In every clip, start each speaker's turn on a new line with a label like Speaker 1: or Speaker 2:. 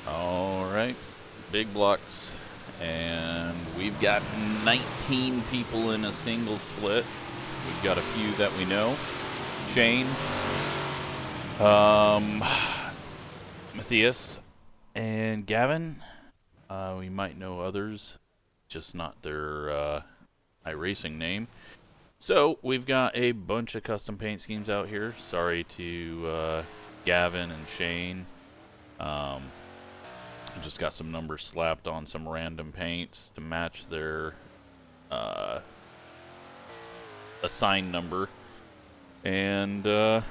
Speaker 1: Alright, big blocks. And we've got 19 people in a single split. We've got a few that we know. Shane, Matthias, and Gavin. We might know others, just not their iRacing name. So, we've got a bunch of custom paint schemes out here. Sorry to Gavin and Shane. I just got some numbers slapped on some random paints to match their assigned number. And we'll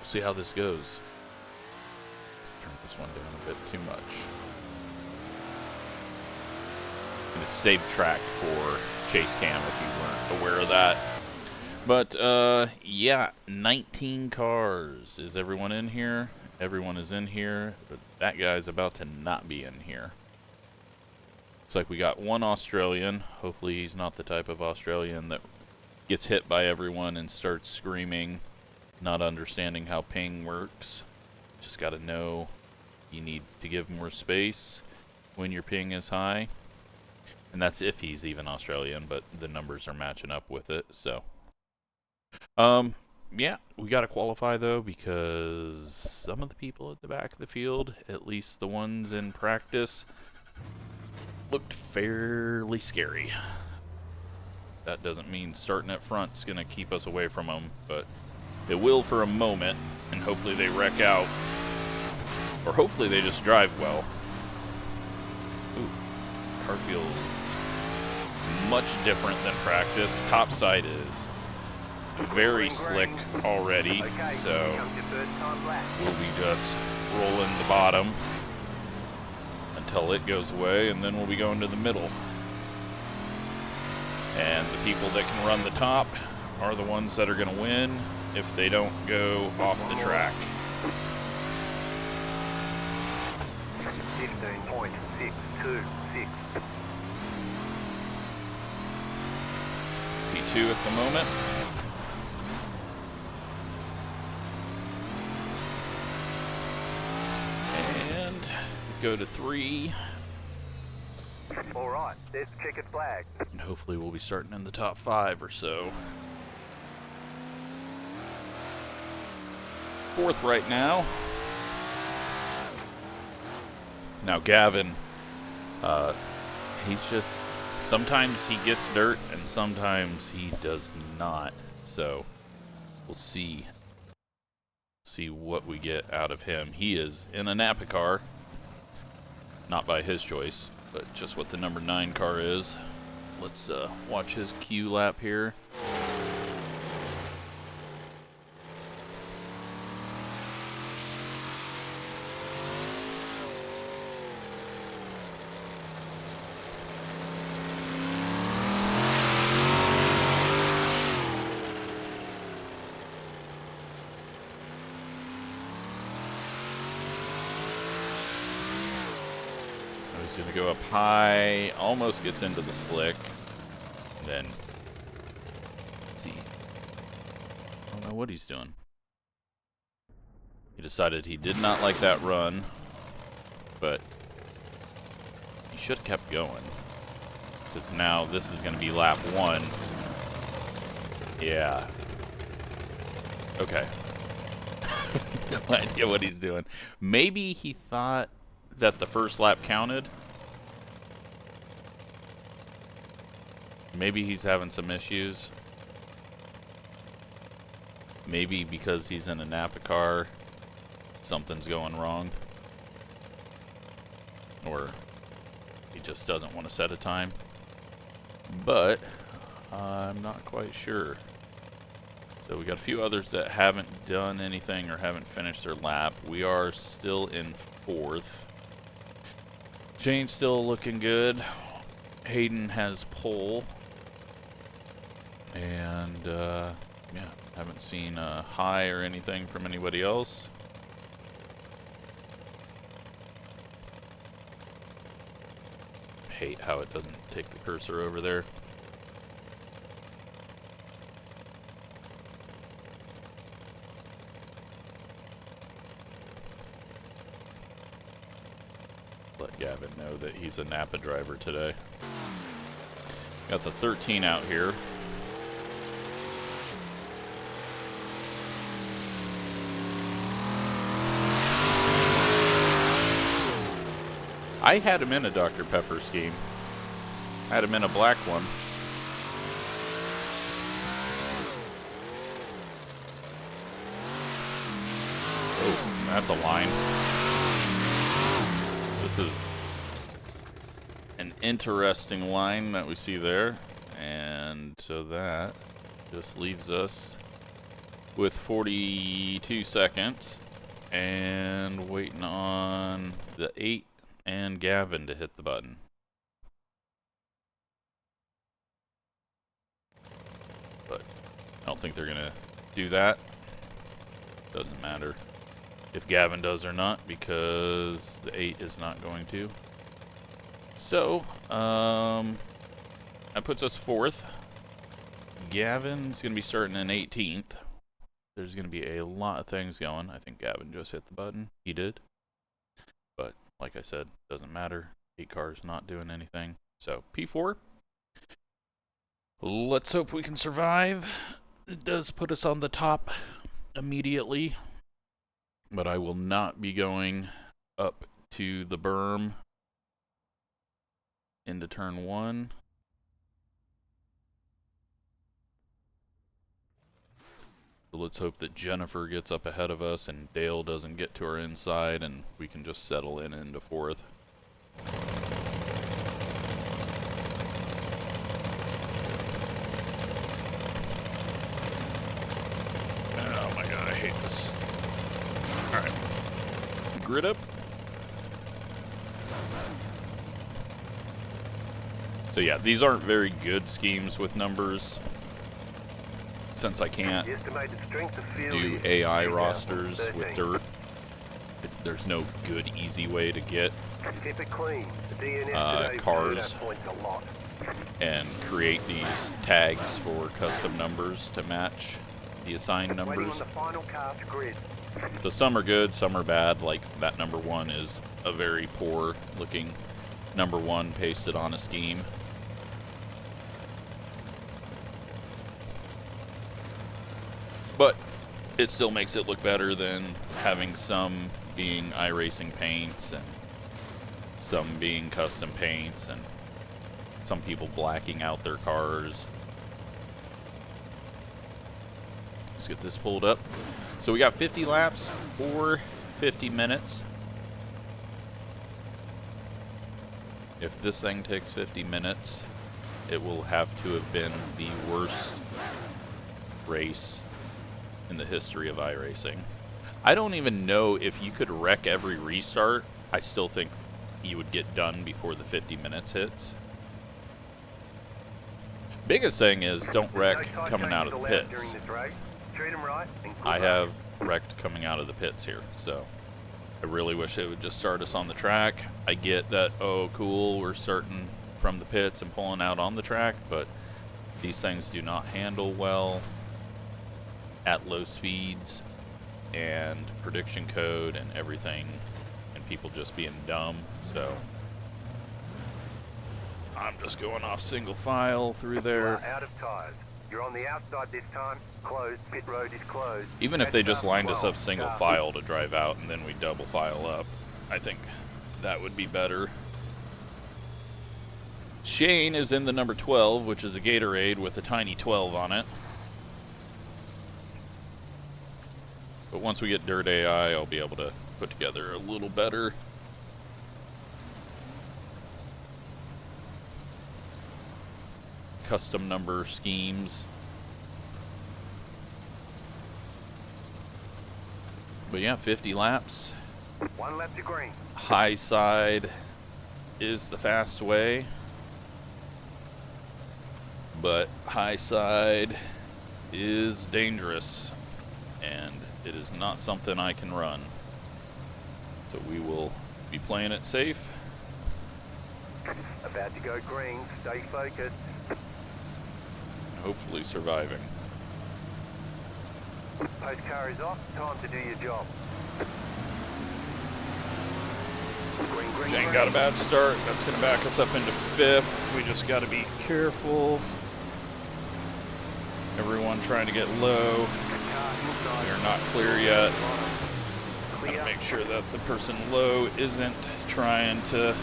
Speaker 1: see how this goes. Turn this one down a bit too much. I'm going to save track for Chase Cam if you weren't aware of that. But, yeah, 19 cars. Is everyone in here? Everyone is in here, but that guy's about to not be in here. Looks like we got one Australian. Hopefully he's not the type of Australian that gets hit by everyone and starts screaming, not understanding how ping works. Just gotta know you need to give more space when your ping is high. And that's if he's even Australian, but the numbers are matching up with it, so. Yeah, we gotta qualify though, because some of the people at the back of the field, at least the ones in practice, looked fairly scary. That doesn't mean starting at front is gonna keep us away from them, but it will for a moment, and hopefully they wreck out, or hopefully they just drive well. Ooh, car feels much different than practice. Topside is very slick already, so we'll be just rolling the bottom until it goes away, and then we'll be going to the middle. And the people that can run the top are the ones that are going to win if they don't go off the track.
Speaker 2: 15.626.
Speaker 1: P2 at the moment. And go to 3.
Speaker 2: Alright, there's the checkered flag.
Speaker 1: And hopefully we'll be starting in the top 5 or so. 4th right now. Now Gavin, he's just, sometimes he gets dirt and sometimes he does not. So we'll see what we get out of him. He is in a Napa car, not by his choice, but just what the number 9 car is. Let's watch his Q lap here. He's going to go up high, almost gets into the slick, and then, let's see, I don't know what he's doing. He decided he did not like that run, but he should have kept going, because now this is going to be lap 1. Yeah. Okay. No idea what he's doing. Maybe he thought that the first lap counted. Maybe he's having some issues. Maybe because he's in a Napa car, something's going wrong. Or he just doesn't want to set a time. But I'm not quite sure. So we got a few others that haven't done anything or haven't finished their lap. We are still in 4th. Shane's still looking good. Hayden has pole. And, yeah, haven't seen a high or anything from anybody else. Hate how it doesn't take the cursor over there. Let Gavin know that he's a Napa driver today. Got the 13 out here. I had him in a Dr. Pepper scheme. I had him in a black one. Oh, that's a line. This is an interesting line that we see there. And so that just leaves us with 42 seconds and waiting on the 8 and Gavin to hit the button. But I don't think they're gonna do that. Doesn't matter if Gavin does or not, because the 8 is not going to. So, that puts us 4th. Gavin's gonna be starting in 18th. There's gonna be a lot of things going. I think Gavin just hit the button. He did. But like I said, doesn't matter. 8 cars not doing anything. So P4. Let's hope we can survive. It does put us on the top immediately. But I will not be going up to the berm into turn 1. So let's hope that Jennifer gets up ahead of us and Dale doesn't get to our inside and we can just settle in into 4th. Oh my god, I hate this. Alright. Grid up. So yeah, these aren't very good schemes with numbers. Since I can't do AI rosters with dirt, there's no good, easy way to get cars and create these tags for custom numbers to match the assigned numbers. So some are good, some are bad. Like that number 1 is a very poor looking number 1 pasted on a scheme. But it still makes it look better than having some being iRacing paints and some being custom paints and some people blacking out their cars. Let's get this pulled up. So we got 50 laps or 50 minutes. If this thing takes 50 minutes, it will have to have been the worst race in the history of iRacing. I don't even know if you could wreck every restart. I still think you would get done before the 50 minutes hits. Biggest thing is don't wreck coming out of the pits. I have wrecked coming out of the pits here, so I really wish it would just start us on the track. I get that, oh cool, we're starting from the pits and pulling out on the track, but these things do not handle well at low speeds and prediction code and everything, and people just being dumb. So I'm just going off single file through there.
Speaker 2: Out of tires. You're on the outside this time. Closed. Pit road is closed.
Speaker 1: Even if they just lined us up single file to drive out and then we double file up, I think that would be better. Shane is in the number 12, which is a Gatorade with a tiny 12 on it. But once we get Dirt AI, I'll be able to put together a little better. Custom number schemes. But yeah, 50 laps.
Speaker 2: 1 lap to green.
Speaker 1: High side is the fast way. But high side is dangerous. And it is not something I can run. So we will be playing it safe.
Speaker 2: About to go green. Stay focused.
Speaker 1: Hopefully surviving.
Speaker 2: Post car is off. Time to do your job. Green
Speaker 1: Shane got a bad start. That's going to back us up into 5th. We just got to be careful. Everyone trying to get low. We're not clear yet. Gotta make sure that the person low isn't trying to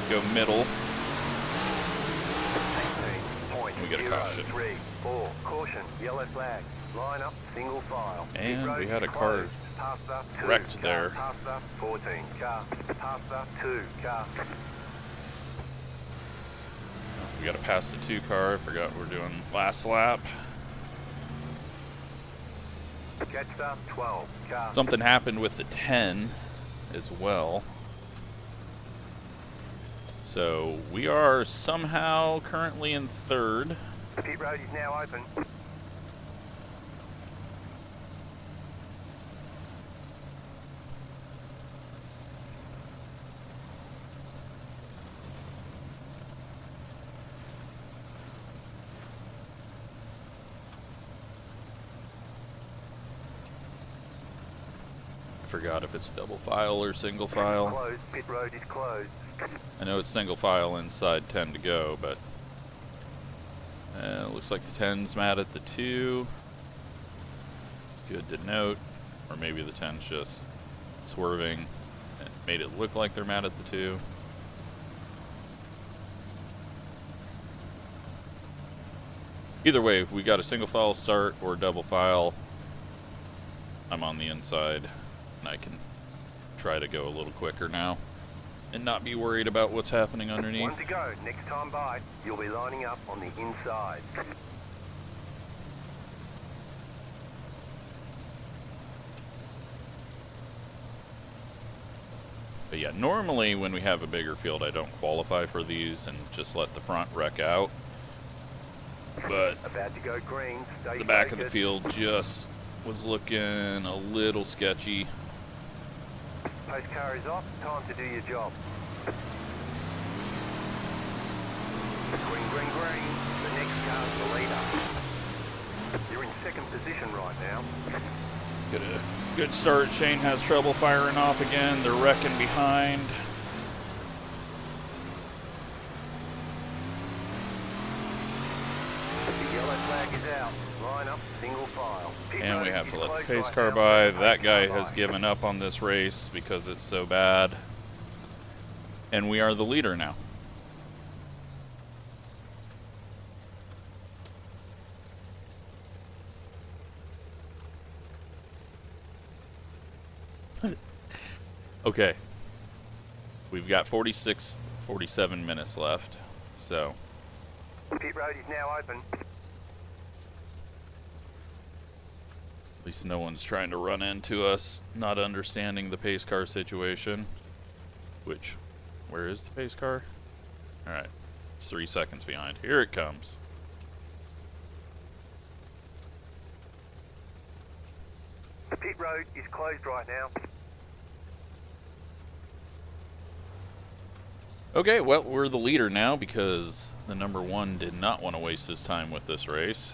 Speaker 1: go middle. We get a caution.
Speaker 2: 3, 4, caution, yellow flag. Line up, single file.
Speaker 1: And we had a car wrecked there.
Speaker 2: 14, car, 2, car.
Speaker 1: We got to pass the 2 car. I forgot we're doing last lap.
Speaker 2: Catch stop, 12, car.
Speaker 1: Something happened with the 10 as well. So we are somehow currently in 3rd.
Speaker 2: Pit road is now open.
Speaker 1: Forgot if it's double file or single file.
Speaker 2: Closed, pit road is closed.
Speaker 1: I know it's single file inside 10 to go, but it looks like the 10's mad at the 2. Good to note. Or maybe the 10's just swerving. It made it look like they're mad at the 2. Either way, if we got a single file start or double file, I'm on the inside. And I can try to go a little quicker now and not be worried about what's happening underneath.
Speaker 2: 1 to go. Next time by, you'll be lining up on the inside.
Speaker 1: But yeah, normally when we have a bigger field, I don't qualify for these and just let the front wreck out. But
Speaker 2: About to go green. Stay
Speaker 1: the back of the
Speaker 2: focused.
Speaker 1: field just was looking a little sketchy.
Speaker 2: Post car is off. Time to do your job. Green, green, green. The next car's the leader. You're in 2nd position right now.
Speaker 1: Get a good start. Shane has trouble firing off again. They're wrecking behind.
Speaker 2: The yellow flag is out. Line up, single file. Pit
Speaker 1: And
Speaker 2: road
Speaker 1: we have
Speaker 2: is
Speaker 1: to let the
Speaker 2: closed
Speaker 1: pace
Speaker 2: right
Speaker 1: car
Speaker 2: now.
Speaker 1: by.
Speaker 2: Pace
Speaker 1: That guy
Speaker 2: car
Speaker 1: has
Speaker 2: by.
Speaker 1: given up on this race because it's so bad. And we are the leader now. Okay. We've got 47 minutes left. So,
Speaker 2: Pit road is now open.
Speaker 1: at least no one's trying to run into us, not understanding the pace car situation. Which, where is the pace car? Alright, it's 3 seconds behind. Here it comes.
Speaker 2: The pit road is closed right now.
Speaker 1: Okay, well, we're the leader now because the number 1 did not want to waste his time with this race.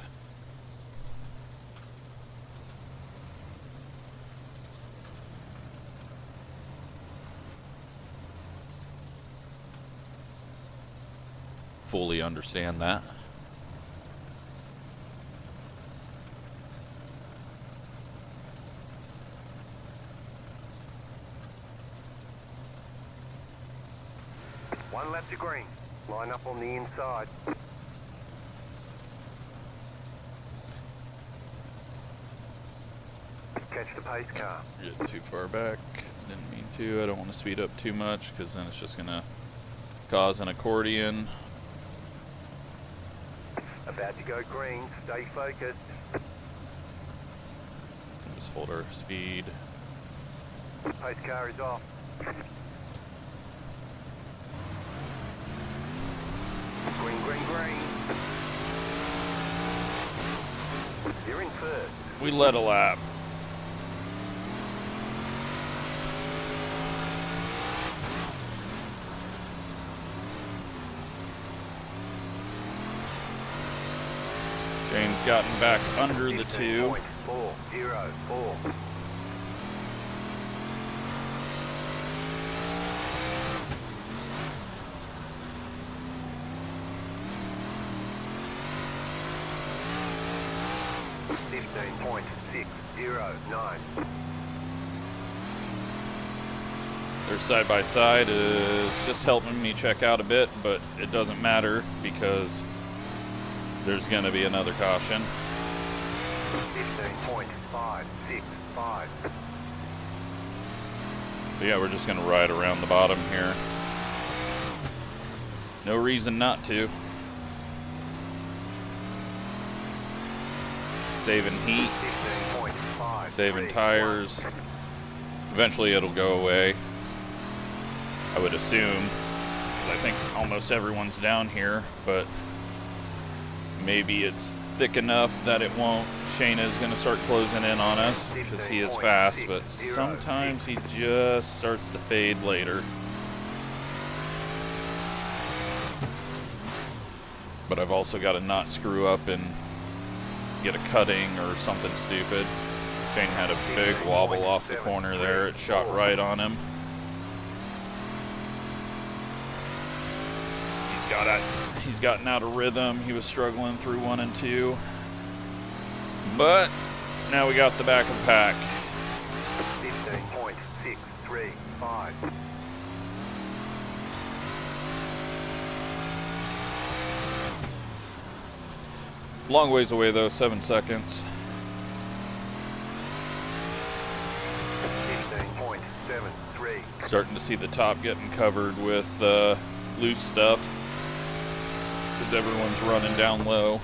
Speaker 1: Fully understand that.
Speaker 2: One lap to green. Line up on the inside. Catch the pace car.
Speaker 1: Getting too far back. Didn't mean to. I don't want to speed up too much because then it's just going to cause an accordion.
Speaker 2: About to go green. Stay focused.
Speaker 1: Just hold our speed.
Speaker 2: Pace car is off. Green, green, green. You're in 1st.
Speaker 1: We led a lap. Shane's gotten back under the 2.
Speaker 2: 15.404. 15.609.
Speaker 1: Their side by side is just helping me check out a bit, but it doesn't matter because there's going to be another caution.
Speaker 2: 15.565.
Speaker 1: But yeah, we're just going to ride around the bottom here. No reason not to. Saving heat,
Speaker 2: 15.5.
Speaker 1: saving tires. Eventually it'll go away, I would assume. I think almost everyone's down here, but maybe it's thick enough that it won't. Shane is going to start closing in on us because he is fast, but sometimes he just starts to fade later. But I've also got to not screw up and get a cutting or something stupid. Shane had a big wobble off the corner there. It shot right on him. He's gotten out of rhythm. He was struggling through 1 and 2. But now we got the back of the pack.
Speaker 2: 15.635.
Speaker 1: Long ways away though, 7 seconds.
Speaker 2: 15.73.
Speaker 1: Starting to see the top getting covered with loose stuff because everyone's running down low.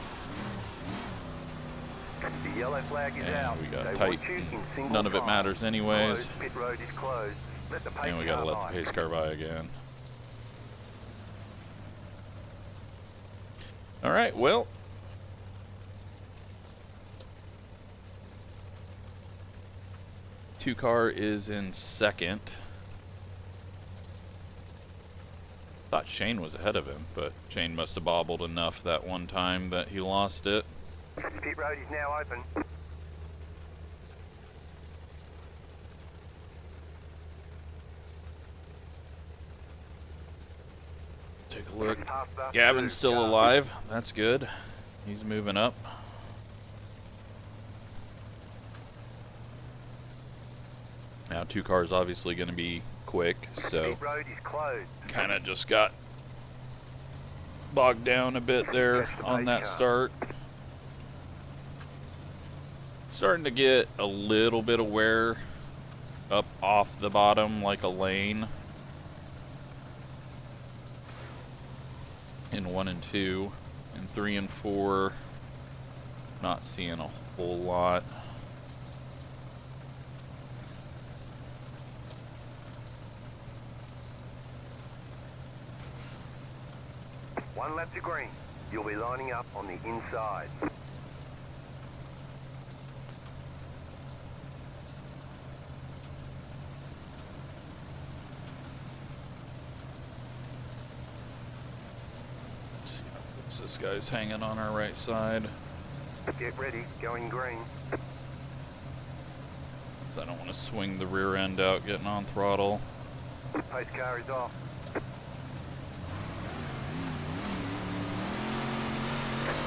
Speaker 2: The yellow flag is
Speaker 1: And
Speaker 2: out.
Speaker 1: we got
Speaker 2: They
Speaker 1: tight.
Speaker 2: want you in single
Speaker 1: None of it
Speaker 2: file.
Speaker 1: matters anyways.
Speaker 2: Closed. Pit road is closed. Let the pace
Speaker 1: And we gotta
Speaker 2: car
Speaker 1: let
Speaker 2: by.
Speaker 1: the pace car by again. Alright, well. Two car is in second. Thought Shane was ahead of him, but Shane must have bobbled enough that one time that he lost it.
Speaker 2: Pit road is now open.
Speaker 1: Take a look.
Speaker 2: Past the
Speaker 1: Gavin's
Speaker 2: blue
Speaker 1: still
Speaker 2: car.
Speaker 1: alive. That's good. He's moving up. Now two cars obviously going to be quick, so
Speaker 2: Pit road is closed.
Speaker 1: kind of just got bogged down a bit there on that start. Starting to get a little bit of wear up off the bottom like a lane in 1 and 2. In 3 and 4, not seeing a whole lot.
Speaker 2: One lap to green. You'll be lining up on the inside.
Speaker 1: Let's see how close this guy's hanging on our right side.
Speaker 2: Get ready, going green.
Speaker 1: I don't want to swing the rear end out getting on throttle.
Speaker 2: Pace car is off.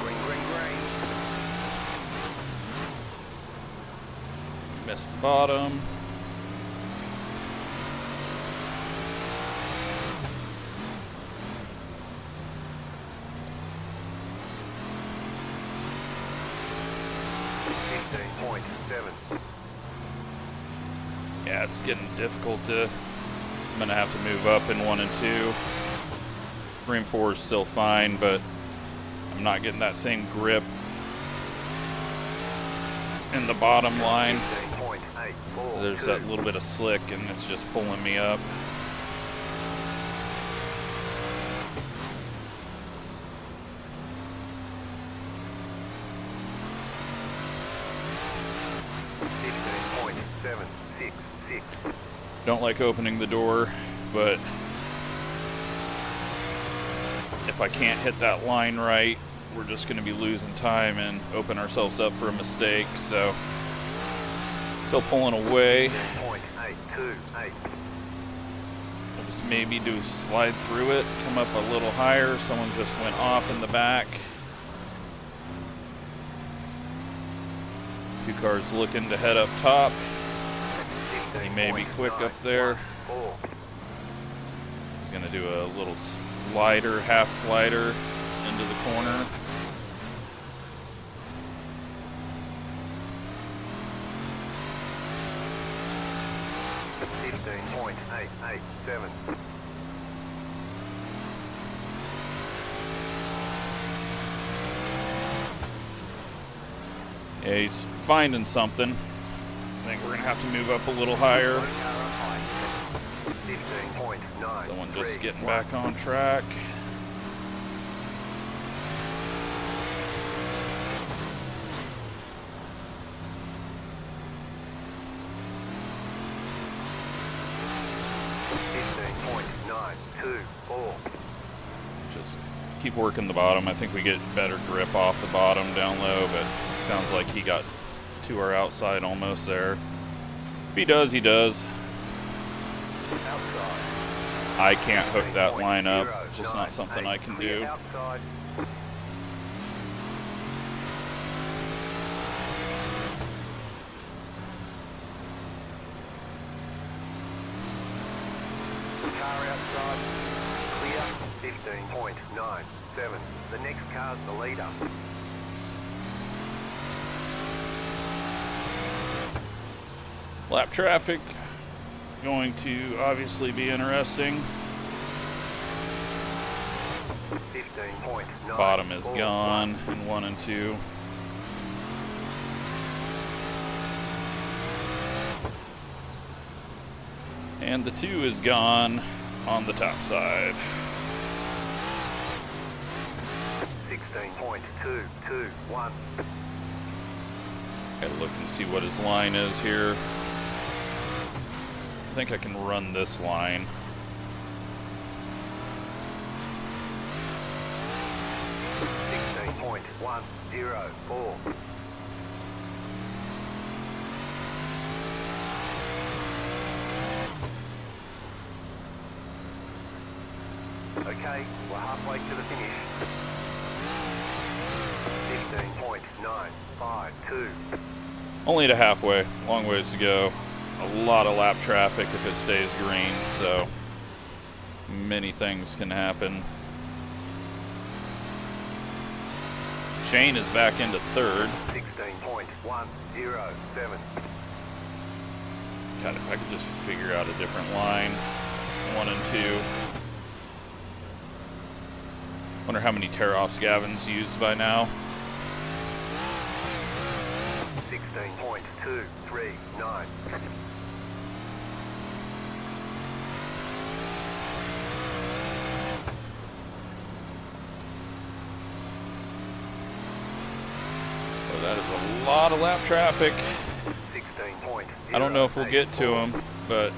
Speaker 2: Green, green, green.
Speaker 1: Missed the bottom. Yeah, it's getting difficult to... I'm going to have to move up in 1 and 2. 3 and 4 is still fine, but I'm not getting that same grip in the bottom line. There's that little bit of slick, and it's just pulling me up. Don't like opening the door, but if I can't hit that line right, we're just going to be losing time and open ourselves up for a mistake. So, still pulling away. I'll just maybe do slide through it, come up a little higher. Someone just went off in the back. Two cars looking to head up top. He may be quick up there. He's going to do a little slider, half slider into the corner. Yeah, he's finding something. I think we're going to have to move up a little higher. Someone just getting back on track. Just keep working the bottom. I think we get better grip off the bottom down low, but sounds like he got to our outside almost there. If he does, he does. I can't hook that line up. It's just not something I can do.
Speaker 2: Car outside, clear, 15.97. The next car's the leader.
Speaker 1: Lap traffic, going to obviously be interesting.
Speaker 2: 15.9.
Speaker 1: Bottom is gone in 1 and 2. And the 2 is gone on the top side.
Speaker 2: 16.221.
Speaker 1: Gotta look and see what his line is here. I think I can run this line.
Speaker 2: .104. Okay, we're halfway to the finish. 15.952.
Speaker 1: Only to halfway, long ways to go. A lot of lap traffic if it stays green, so many things can happen. Shane is back into third.
Speaker 2: 16.107.
Speaker 1: God, if I could just figure out a different line. 1 and 2. Wonder how many tear-offs Gavin's used by now.
Speaker 2: 16.239.
Speaker 1: Oh, that is a lot of lap traffic.
Speaker 2: 16.
Speaker 1: I don't know if we'll get to him, but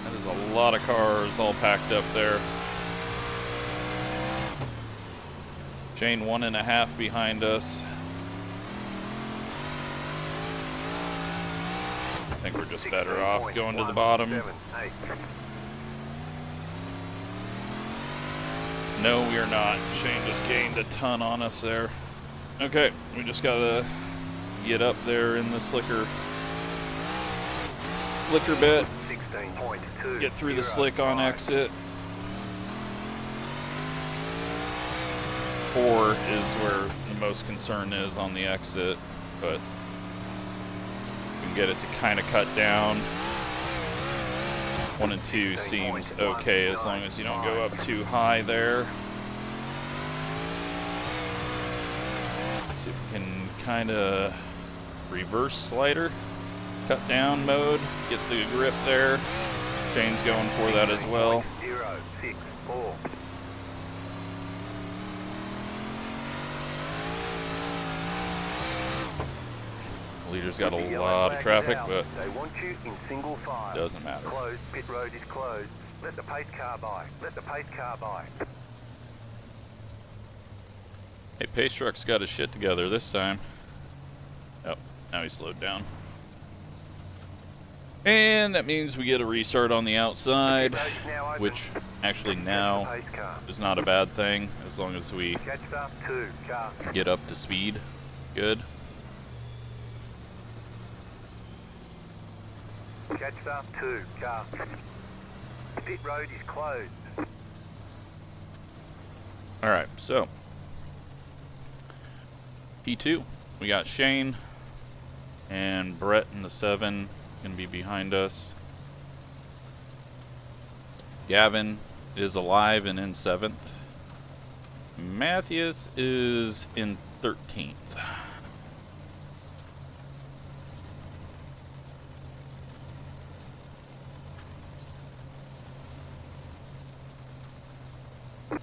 Speaker 1: that is a lot of cars all packed up there. Shane 1.5 behind us. I think we're just better off going to the bottom. No, we are not. Shane just gained a ton on us there. Okay, we just gotta get up there in the slicker bit. Get through the slick on exit. 4 is where the most concern is on the exit, but we can get it to kind of cut down. 1 and 2 seems okay as long as you don't go up too high there. Let's see if we can kind of reverse slider, cut down mode, get the grip there. Shane's going for that as well.
Speaker 2: 064.
Speaker 1: Leader's got a lot of traffic, but
Speaker 2: they want you in single file.
Speaker 1: Doesn't matter.
Speaker 2: Closed, pit road is closed. Let the pace car by. Let the pace car by.
Speaker 1: hey, Pace Truck's got his shit together this time. Oh, now he slowed down. And that means we get a restart on the outside, which actually now is not a bad thing as long as we get up to speed. Good.
Speaker 2: Catched up 2, car. Pit road is closed.
Speaker 1: Alright, so P2, we got Shane and Brett in the 7 gonna be behind us. Gavin is alive and in 7th. Matthias is in 13th.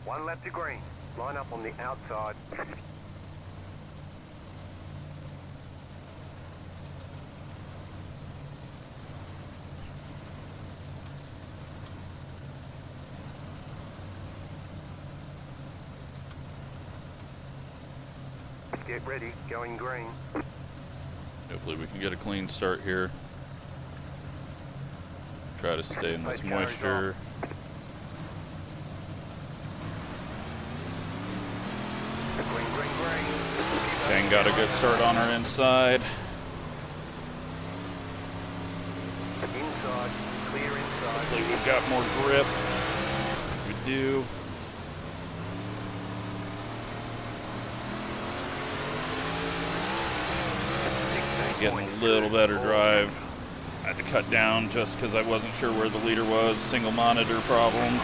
Speaker 2: One lap to green. Line up on the outside. Get ready, going green.
Speaker 1: Hopefully we can get a clean start here. Try to stay in this moisture.
Speaker 2: Green, green, green.
Speaker 1: Shane got a good start on her inside.
Speaker 2: Inside, clear inside.
Speaker 1: Hopefully we've got more grip. We do. Getting a little better drive. I had to cut down just because I wasn't sure where the leader was. Single monitor problems.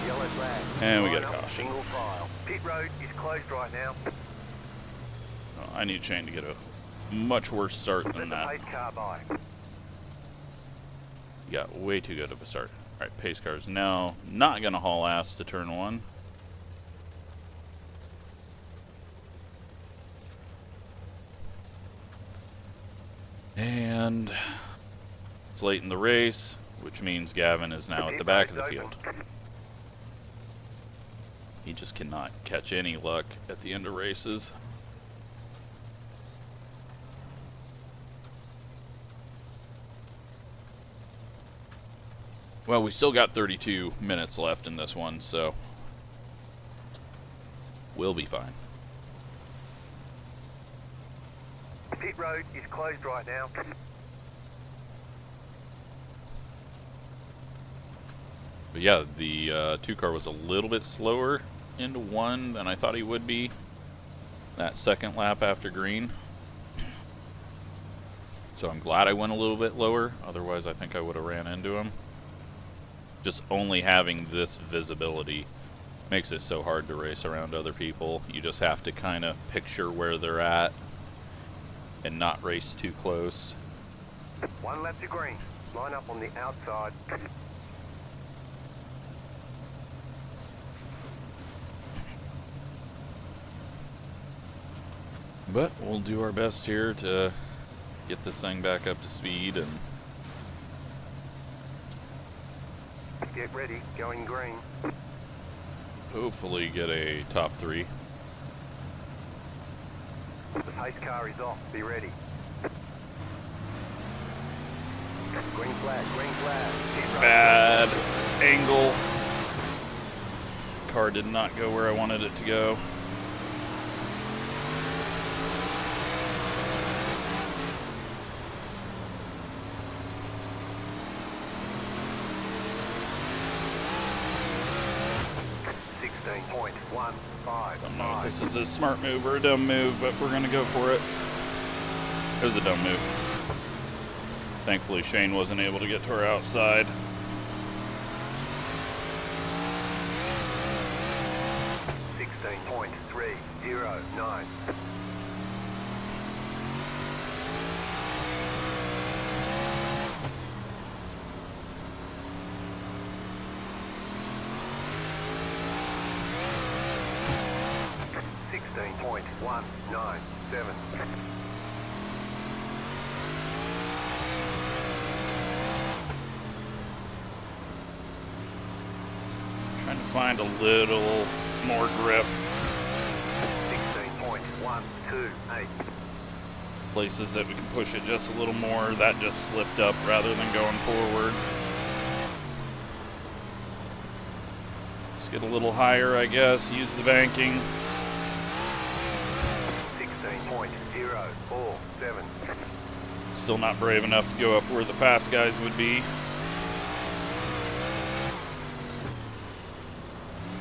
Speaker 2: Yellow flag.
Speaker 1: And we got a
Speaker 2: Line up,
Speaker 1: caution.
Speaker 2: Single file. Pit road is closed right now.
Speaker 1: Oh, I need Shane to get a much worse start
Speaker 2: Let
Speaker 1: than
Speaker 2: the
Speaker 1: that.
Speaker 2: pace car by.
Speaker 1: He got way too good of a start. Alright, pace car's now not going to haul ass to turn 1. And it's late in the race, which means Gavin is now at the back of the field. He just cannot catch any luck at the end of races. Well, we still got 32 minutes left in this one, so we'll be fine.
Speaker 2: Pit road is closed right now.
Speaker 1: But yeah, the 2 car was a little bit slower into 1 than I thought he would be that second lap after green. So I'm glad I went a little bit lower, otherwise I think I would have ran into him. Just only having this visibility makes it so hard to race around other people. You just have to kind of picture where they're at and not race too close.
Speaker 2: One lap to green. Line up on the outside.
Speaker 1: But we'll do our best here to get this thing back up to speed and
Speaker 2: Get ready, going green.
Speaker 1: hopefully get a top 3.
Speaker 2: The pace car is off, be ready. Green flag, green flag. Pit road.
Speaker 1: Bad angle. Car did not go where I wanted it to go. I don't know if this is a smart move or a dumb move, but we're going to go for it. It was a dumb move. Thankfully, Shane wasn't able to get to our outside.
Speaker 2: .309. .197.
Speaker 1: Trying to find a little more grip.
Speaker 2: 16.128.
Speaker 1: Places that we can push it just a little more. That just slipped up rather than going forward. Let's get a little higher, I guess. Use the banking.
Speaker 2: 16.047.
Speaker 1: still not brave enough to go up where the fast guys would be.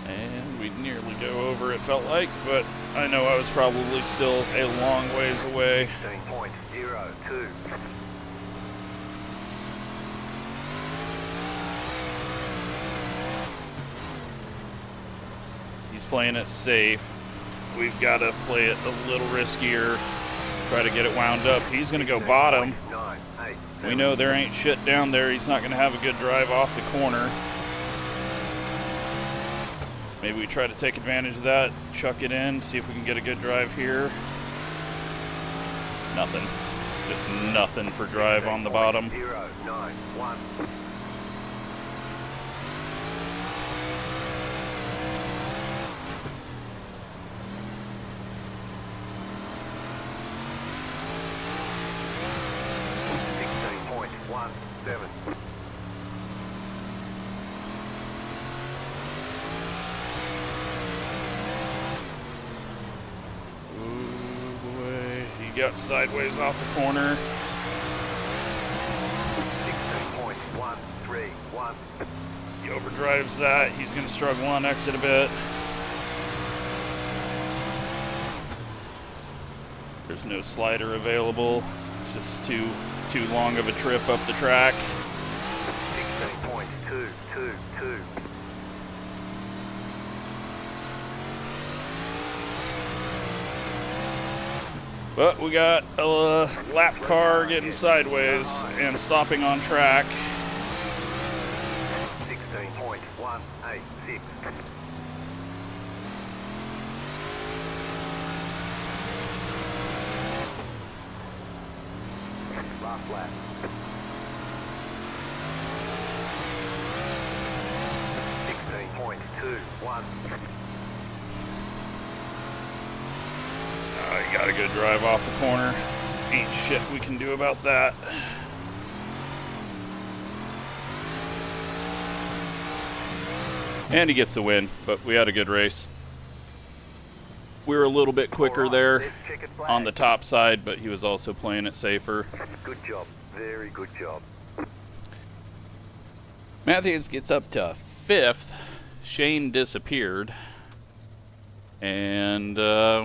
Speaker 1: And we'd nearly go over, it felt like, but I know I was probably still a long ways away.
Speaker 2: 16.02.
Speaker 1: He's playing it safe. We've got to play it a little riskier. Try to get it wound up. He's going to go bottom. We know there ain't shit down there. He's not going to have a good drive off the corner. Maybe we try to take advantage of that, chuck it in, see if we can get a good drive here. Nothing. Just nothing for drive on the bottom.
Speaker 2: 091.
Speaker 1: Got sideways off the corner.
Speaker 2: 16.131.
Speaker 1: He overdrives that. He's going to struggle on exit a bit. There's no slider available. It's just too long of a trip up the track.
Speaker 2: 16.222.
Speaker 1: But we got a lap car getting sideways and stopping on track.
Speaker 2: 16.186. Last lap. 16.21.
Speaker 1: He got a good drive off the corner. Ain't shit we can do about that. And he gets the win, but we had a good race. We were a little bit quicker there on the top side, but he was also playing it safer.
Speaker 2: Good job. Very good job.
Speaker 1: Matthews gets up to 5th. Shane disappeared. And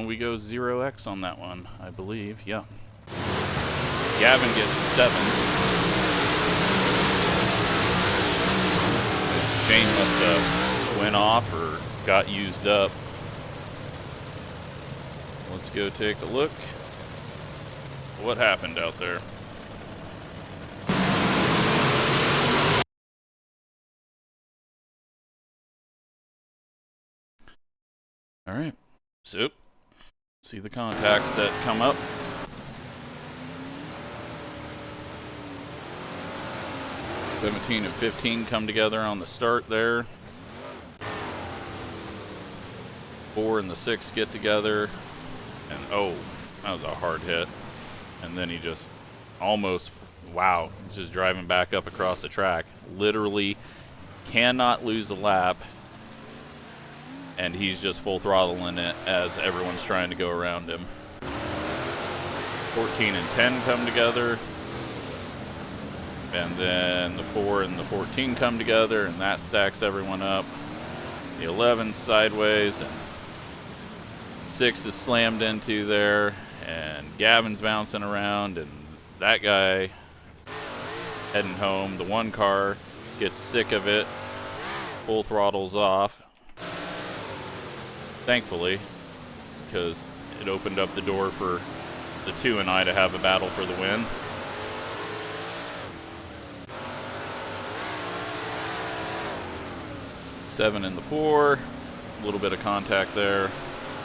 Speaker 1: we go 0x on that one, I believe. Yeah. Gavin gets 7th. Shane must have went off or got used up. Let's go take a look. What happened out there? All right, so see the contacts that come up. '17 and 15 come together on the start there. 4 and the 6 get together, and oh, that was a hard hit. And then he just almost, wow, just driving back up across the track. Literally cannot lose a lap. And he's just full throttling it as everyone's trying to go around him. 14 and 10 come together. And then the 4 and the 14 come together, and that stacks everyone up. The 11's sideways, and 6 is slammed into there, and Gavin's bouncing around, and that guy heading home. The 1 car gets sick of it, full throttles off. Thankfully, because it opened up the door for the 2 and I to have a battle for the win. Seven in the 4, a little bit of contact there,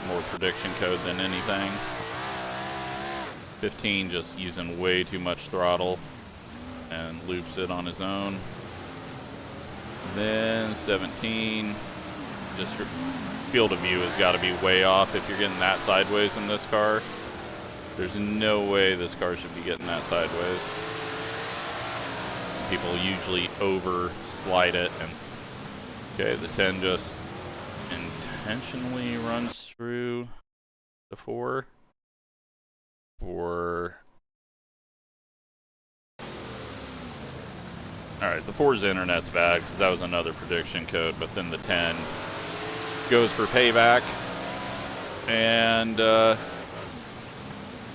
Speaker 1: more prediction code than anything. 15 just using way too much throttle and loops it on his own. Then 17, just field of view has got to be way off if you're getting that sideways in this car. There's no way this car should be getting that sideways. People usually over slide it, and okay, the 10 just intentionally runs through the 4 for Alright, the 4's internet's bad, because that was another prediction code, but then the 10 goes for payback, and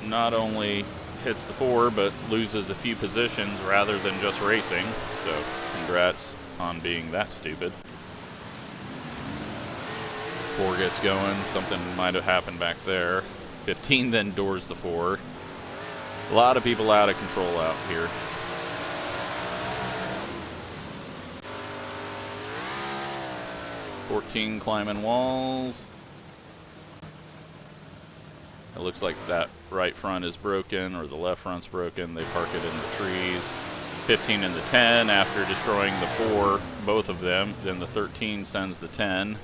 Speaker 1: not only hits the 4, but loses a few positions rather than just racing, so congrats on being that stupid. 4 gets going, something might have happened back there. 15 then doors the 4. A lot of people out of control out here. '14 climbing walls. It looks like that right front is broken, or the left front's broken. They park it in the trees. 15 and the 10 after destroying the 4, both of them. Then the 13 sends the 10.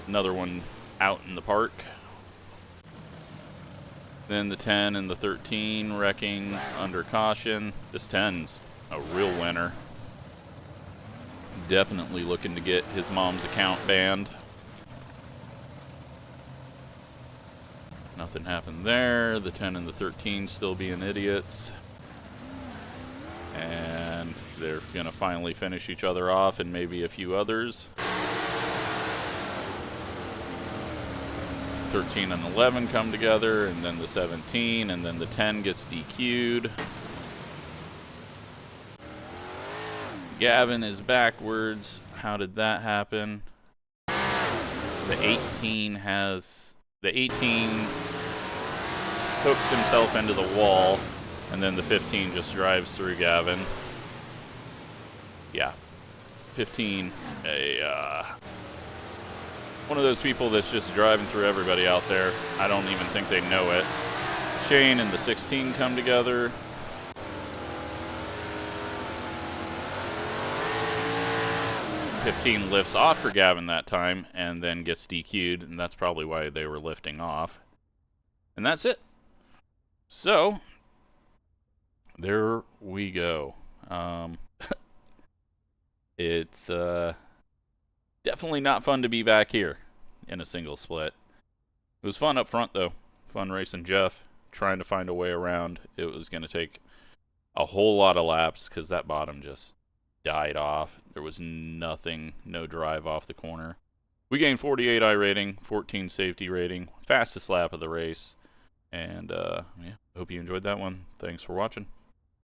Speaker 1: Another one out in the park. Then the 10 and the 13 wrecking under caution. This 10's a real winner. Definitely looking to get his mom's account banned. Nothing happened there. The 10 and the 13 still being idiots. And they're going to finally finish each other off, and maybe a few others. 13 and 11 come together, and then the 17, and then the 10 gets DQ'd. Gavin is backwards. How did that happen? The 18 hooks himself into the wall, and then the 15 just drives through Gavin. Yeah. 15, one of those people that's just driving through everybody out there. I don't even think they know it. Shane and the 16 come together. '15 lifts off for Gavin that time, and then gets DQ'd, and that's probably why they were lifting off. And that's it. So, there we go. It's definitely not fun to be back here in a single split. It was fun up front, though. Fun racing Jeff, trying to find a way around. It was going to take a whole lot of laps, because that bottom just died off. There was nothing, no drive off the corner. We gained 48 I rating, 14 safety rating, fastest lap of the race. And yeah, hope you enjoyed that one. Thanks for watching.